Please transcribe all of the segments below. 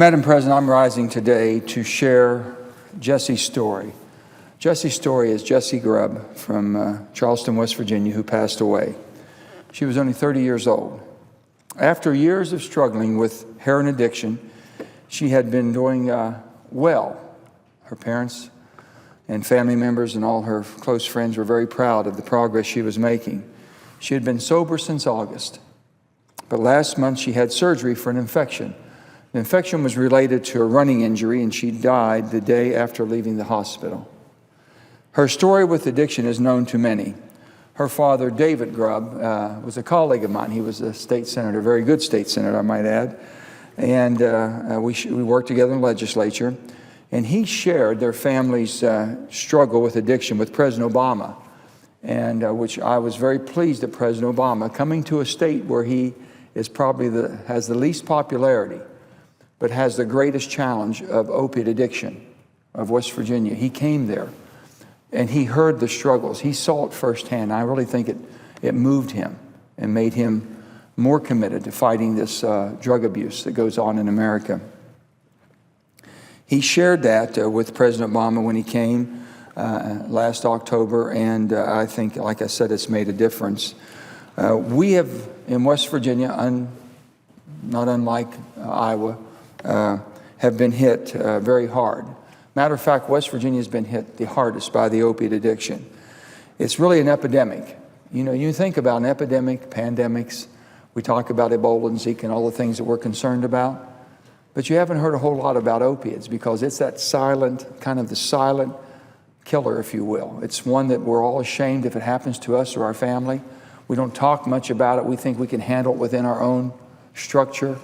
Madam President, I'm rising today to share Jessie's story. Jessie's story is Jessie Grubb from Charleston, West Virginia, who passed away. She was only 30 years old. After years of struggling with heroin addiction, she had been doing well. Her parents and family members and all her close friends were very proud of the progress she was making. She had been sober since August, but last month she had surgery for an infection. The infection was related to a running injury, and she died the day after leaving the hospital. Her story with addiction is known to many. Her father, David Grubb, was a colleague of mine. He was a state senator, a very good state senator, I might add. And we worked together in the legislature. And he shared their family's struggle with addiction with President Obama, and which I was very pleased that President Obama, coming to a state where he is probably has the least popularity, but has the greatest challenge of opiate addiction, of West Virginia. He came there, and he heard the struggles. He saw it firsthand. I really think it moved him and made him more committed to fighting this drug abuse that goes on in America. He shared that with President Obama when he came last October, and I think, like I said, it's made a difference. We have, in West Virginia, not unlike Iowa, have been hit very hard. Matter of fact, West Virginia has been hit the hardest by the opiate addiction. It's really an epidemic. You know, you think about an epidemic, pandemics, we talk about Ebola and Zika and all the things that we're concerned about, but you haven't heard a whole lot about opiates because it's that silent, kind of the silent killer, if you will. It's one that we're all ashamed if it happens to us or our family. We don't talk much about it. We think we can handle it within our own structure.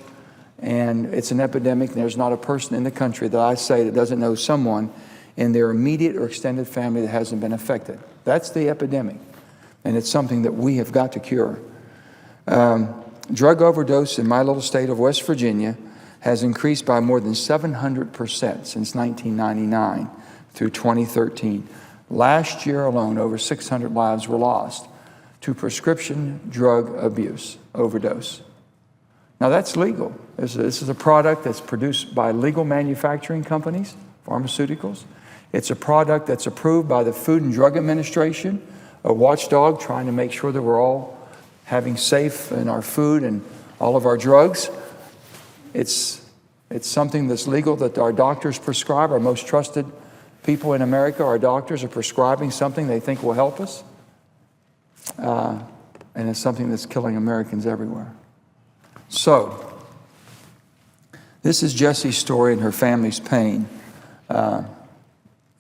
And it's an epidemic, and there's not a person in the country that I say that doesn't know someone in their immediate or extended family that hasn't been affected. That's the epidemic, and it's something that we have got to cure. Drug overdose in my little state of West Virginia has increased by more than 700% since 1999 through 2013. Last year alone, over 600 lives were lost to prescription drug abuse, overdose. Now that's legal. This is a product that's produced by legal manufacturing companies, pharmaceuticals. It's a product that's approved by the Food and Drug Administration, a watchdog trying to make sure that we're all having safe in our food and all of our drugs. It's something that's legal that our doctors prescribe. Our most trusted people in America, our doctors, are prescribing something they think will help us. And it's something that's killing Americans everywhere. So, this is Jessie's story, and her family's pain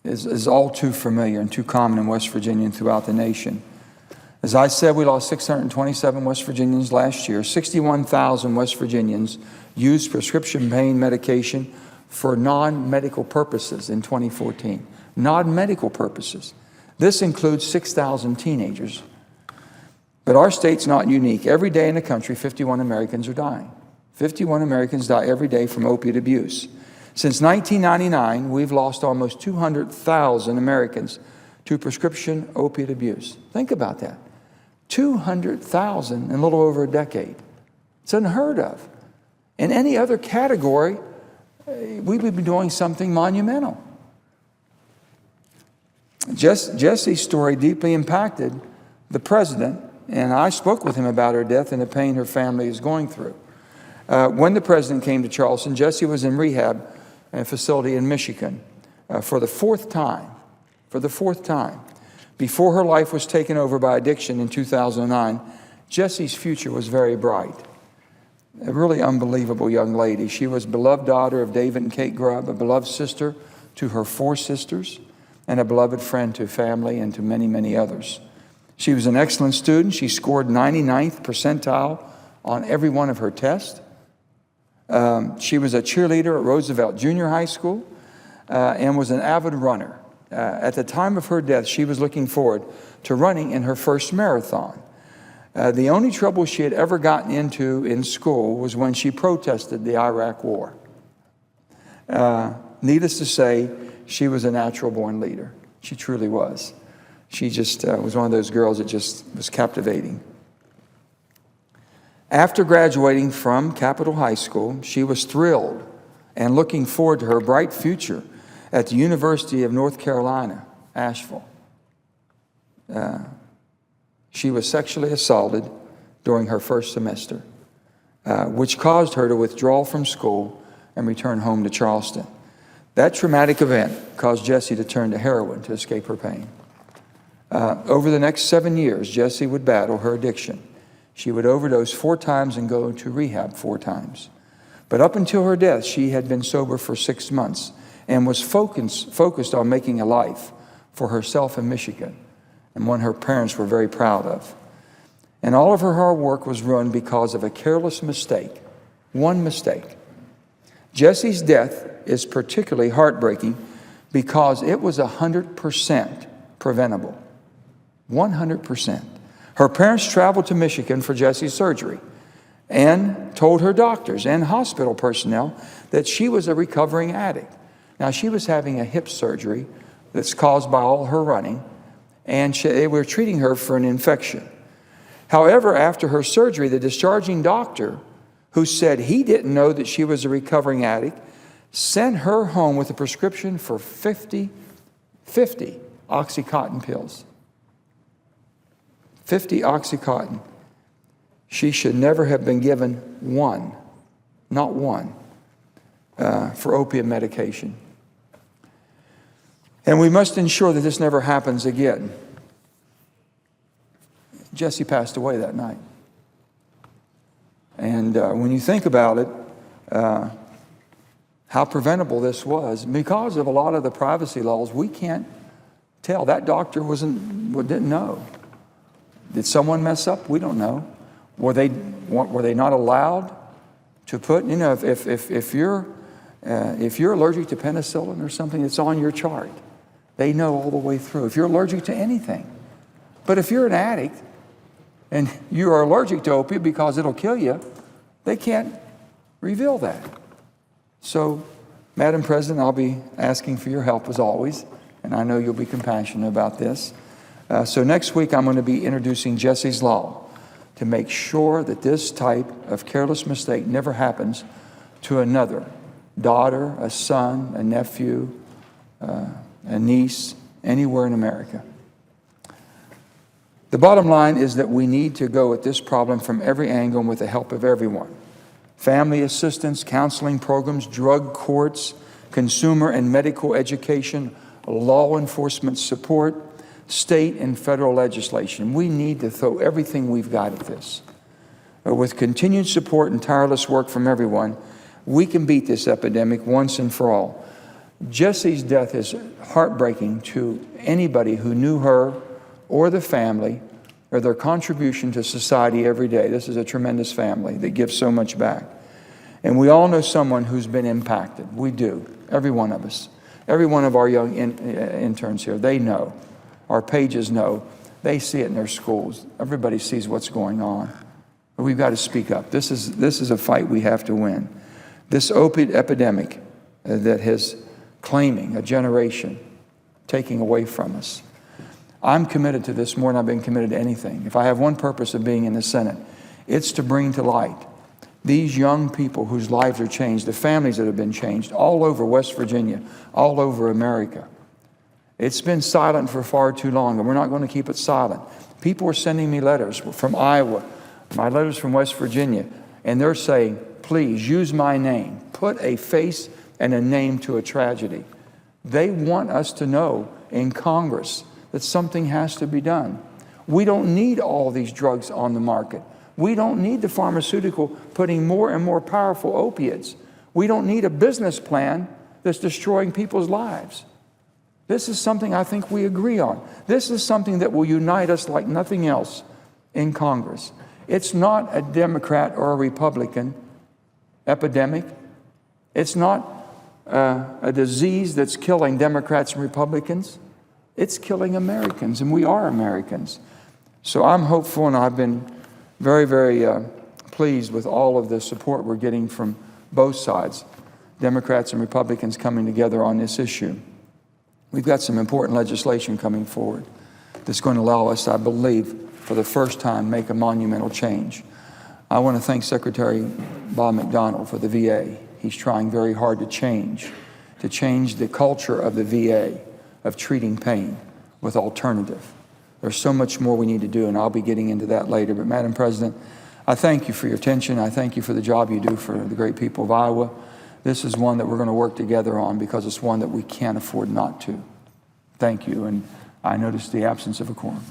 is all too familiar and too common in West Virginia and throughout the nation. As I said, we lost 627 West Virginians last year. 61,000 West Virginians used prescription pain medication for non-medical purposes in 2014. Non-medical purposes. This includes 6,000 teenagers. But our state's not unique. Every day in the country, 51 Americans are dying. 51 Americans die every day from opiate abuse. Since 1999, we've lost almost 200,000 Americans to prescription opiate abuse. Think about that. 200,000 in a little over a decade. It's unheard of. In any other category, we would be doing something monumental. Jessie's story deeply impacted the president, and I spoke with him about her death and the pain her family is going through. When the president came to Charleston, Jessie was in rehab facility in Michigan for the fourth time. For the fourth time. Before her life was taken over by addiction in 2009, Jessie's future was very bright. A really unbelievable young lady. She was a beloved daughter of David and Kate Grubb, a beloved sister to her 4 sisters, and a beloved friend to family and to many, many others. She was an excellent student. She scored 99th percentile on every one of her tests. She was a cheerleader at Roosevelt Junior High School and was an avid runner. At the time of her death, she was looking forward to running in her first marathon. The only trouble she had ever gotten into in school was when she protested the Iraq War. Needless to say, she was a natural-born leader. She truly was. She just was one of those girls that just was captivating. After graduating from Capitol High School, she was thrilled and looking forward to her bright future at the University of North Carolina, Asheville. She was sexually assaulted during her first semester, which caused her to withdraw from school and return home to Charleston. That traumatic event caused Jessie to turn to heroin to escape her pain. Over the next 7 years, Jessie would battle her addiction. She would overdose 4 times and go to rehab 4 times. But up until her death, she had been sober for 6 months and was focused on making a life for herself in Michigan, and one her parents were very proud of. And all of her hard work was ruined because of a careless mistake, one mistake. Jessie's death is particularly heartbreaking because it was 100% preventable. 100%. Her parents traveled to Michigan for Jessie's surgery and told her doctors and hospital personnel that she was a recovering addict. Now, she was having a hip surgery that's caused by all her running, and they were treating her for an infection. However, after her surgery, the discharging doctor, who said he didn't know that she was a recovering addict, sent her home with a prescription for 50 Oxycontin pills. 50 Oxycontin. She should never have been given one, not one, for opiate medication. And we must ensure that this never happens again. Jessie passed away that night. And when you think about it, how preventable this was, because of a lot of the privacy laws, we can't tell. That doctor didn't know. Did someone mess up? We don't know. Were they not allowed to put? You know, if you're allergic to penicillin or something, it's on your chart. They know all the way through. If you're allergic to anything, but if you're an addict and you are allergic to opiate because it'll kill you, they can't reveal that. So, Madam President, I'll be asking for your help as always, and I know you'll be compassionate about this. So next week I'm going to be introducing Jessie's Law to make sure that this type of careless mistake never happens to another daughter, a son, a nephew, a niece, anywhere in America. The bottom line is that we need to go at this problem from every angle and with the help of everyone. Family assistance, counseling programs, drug courts, consumer and medical education, law enforcement support, state and federal legislation. We need to throw everything we've got at this. With continued support and tireless work from everyone, we can beat this epidemic once and for all. Jessie's death is heartbreaking to anybody who knew her or the family or their contribution to society every day. This is a tremendous family that gives so much back. And we all know someone who's been impacted. We do, every one of us. Every one of our young interns here, they know. Our pages know. They see it in their schools. Everybody sees what's going on. But we've got to speak up. This is a fight we have to win. This opiate epidemic that is claiming a generation, taking away from us. I'm committed to this more than I've been committed to anything. If I have one purpose of being in the Senate, it's to bring to light these young people whose lives are changed, the families that have been changed all over West Virginia, all over America. It's been silent for far too long, and we're not going to keep it silent. People are sending me letters from Iowa, my letters from West Virginia, and they're saying, please use my name. Put a face and a name to a tragedy. They want us to know in Congress that something has to be done. We don't need all these drugs on the market. We don't need the pharmaceutical putting more and more powerful opiates. We don't need a business plan that's destroying people's lives. This is something I think we agree on. This is something that will unite us like nothing else in Congress. It's not a Democrat or a Republican epidemic. It's not a disease that's killing Democrats and Republicans. It's killing Americans, and we are Americans. So I'm hopeful, and I've been very, very pleased with all of the support we're getting from both sides, Democrats and Republicans coming together on this issue. We've got some important legislation coming forward that's going to allow us, I believe, for the first time, make a monumental change. I want to thank Secretary Bob McDonnell for the VA. He's trying very hard to change the culture of the VA of treating pain with alternative. There's so much more we need to do, and I'll be getting into that later. But Madam President, I thank you for your attention. I thank you for the job you do for the great people of Iowa. This is one that we're going to work together on because it's one that we can't afford not to. Thank you, and I noticed the absence of a quorum.